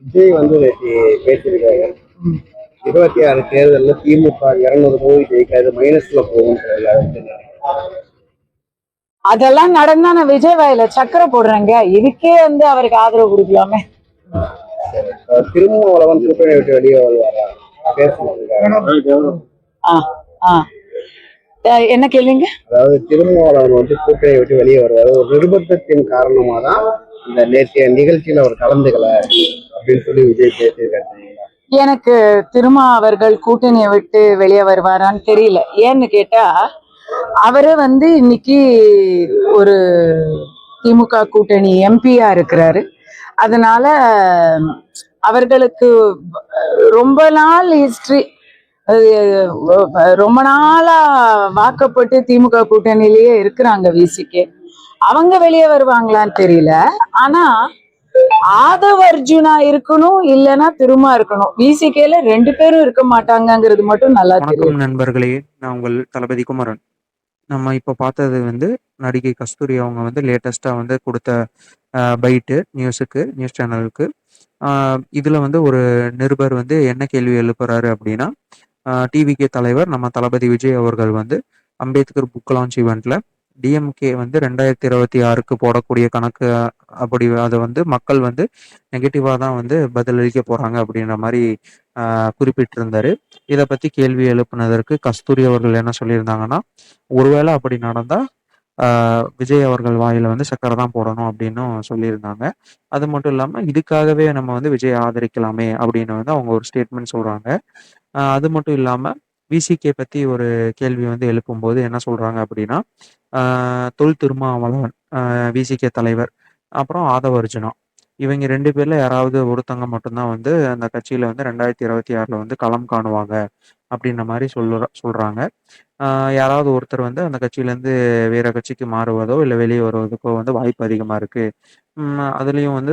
விஜய் வந்து நேற்று பேசியிருக்காங்க. 26 தேர்தலில் திமுக 200 தொகுதி ஜெயிக்காது, மைனஸ்ல போகும். அதெல்லாம் நடந்தா நான் விஜய் வாயில சக்கரை போடுறேங்க. இதுக்கே அவருக்கு ஆதரவு கொடுக்கலாமே. திருமாவளவன் கூட்டணி விட்டு வெளியே வருவாரா பேசுறாங்க. என்ன கேள்விங்க? அதாவது திருமாவளவன் வந்து கூட்டணி விட்டு வெளியே வருவாரு, ஒரு நிர்பந்தத்தின் காரணமா தான் இந்த நேற்றைய நிகழ்ச்சியில அவர் கலந்துக்கல அப்படின்னு சொல்லி விஜய் பேசியிருக்காரு. எனக்கு திருமா அவர்கள் கூட்டணியை விட்டு வெளியே வருவாரான்னு தெரியல. ஏன்னு கேட்டா, அவரு இன்னைக்கு ஒரு திமுக கூட்டணி எம்பியா இருக்கிறாரு. அதனால அவர்களுக்கு ரொம்ப நாள் ஹிஸ்டரி, ரொம்ப நாளா வாக்கப்பட்டு திமுக கூட்டணியிலேயே இருக்கிறாங்க விசிகே. அவங்க வெளியே வருவாங்களான்னு தெரியல. ஆனா ஆதவ அர்ஜுனா இருக்கணும், இல்லைன்னா திருமா இருக்கணும். விசிகேல 2 பேரும் இருக்க மாட்டாங்கிறது மட்டும் நல்லா தெரியும். வணக்கம் நண்பர்களே, நான் உங்கள் தளபதி குமரன். நம்ம இப்போ பார்த்தது நடிகை கஸ்தூரி அவங்க லேட்டஸ்ட்டாக கொடுத்த பைட்டு நியூஸ் சேனலுக்கு. இதில் ஒரு நிருபர் என்ன கேள்வி எழுப்புறாரு அப்படின்னா, டிவிகே தலைவர் நம்ம தளபதி விஜய் அவர்கள் அம்பேத்கர் புக் லான்ச் ஈவெண்ட்ல டிஎம்கே 2026க்கு போடக்கூடிய கணக்கு அப்படி அதை மக்கள் நெகட்டிவாக தான் பதிலளிக்க போகிறாங்க அப்படின்ற மாதிரி குறிப்பிட்டிருந்தாரு. இதை பற்றி கேள்வி எழுப்புனதற்கு கஸ்தூரி அவர்கள் என்ன சொல்லியிருந்தாங்கன்னா, ஒருவேளை அப்படி நடந்தால் விஜய் அவர்கள் வாயில சக்கரை தான் போடணும் அப்படின்னு சொல்லியிருந்தாங்க. அது மட்டும் இல்லாமல் இதுக்காகவே நம்ம விஜய் ஆதரிக்கலாமே அப்படின்னு அவங்க ஒரு ஸ்டேட்மெண்ட் சொல்கிறாங்க. அது மட்டும் இல்லாமல் விசிகே பற்றி ஒரு கேள்வி எழுப்பும்போது என்ன சொல்கிறாங்க அப்படின்னா, தொல் திருமாவளவன் விசிகே தலைவர், அப்புறம் ஆதவ அர்ஜுனா, இவங்க 2 பேர்ல யாராவது ஒருத்தவங்க மட்டும்தான் அந்த கட்சியில 2026ல களம் காணுவாங்க அப்படின்ற மாதிரி சொல்றாங்க. யாராவது ஒருத்தர் அந்த கட்சியிலேருந்து வேற கட்சிக்கு மாறுவதோ இல்லை வெளியே வருவதற்கோ வாய்ப்பு அதிகமாக இருக்கு. அதுலேயும்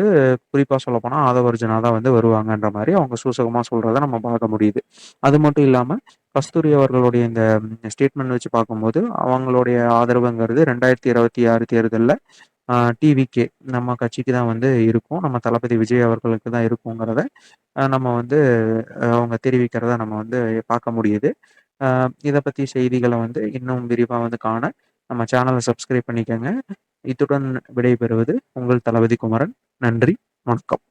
குறிப்பாக சொல்லப்போனால் ஆதவ அர்ஜுனா தான் வருவாங்கன்ற மாதிரி அவங்க சூசகமாக சொல்றதை நம்ம பார்க்க முடியுது. அது மட்டும் இல்லாமல் கஸ்தூரி அவர்களுடைய இந்த ஸ்டேட்மெண்ட் வச்சு பார்க்கும்போது அவங்களுடைய ஆதரவுங்கிறது 2026 தேர்தலில் டிவிகே நம்ம கட்சிக்கு தான் இருக்கும், நம்ம தளபதி விஜய் அவர்களுக்கு தான் இருக்குங்கிறத நம்ம அவங்க தெரிவிக்கிறத நம்ம பார்க்க முடியுது. இதை பற்றி செய்திகளை இன்னும் விரிவாக காண நம்ம சேனலை சப்ஸ்கிரைப் பண்ணிக்கோங்க. இத்துடன் விடைபெறுவது உங்கள் தளபதி குமரன். நன்றி, வணக்கம்.